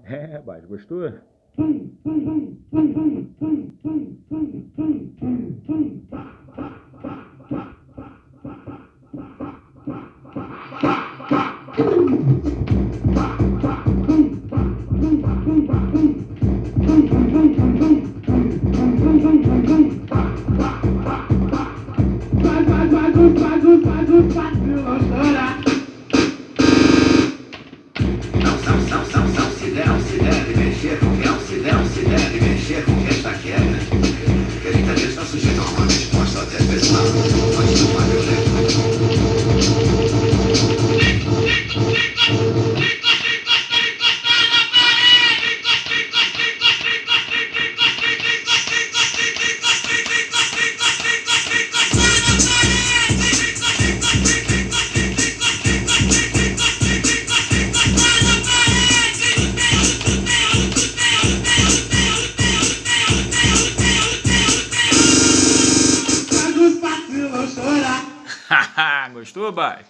É, rapaz, gostou? Faz o vacilão chorar. Não se deve mexer com não se deve mexer com esta queda. Porque a gente está sujeito a uma resposta até pessoal. Pode tomar violento. Gostou, pai?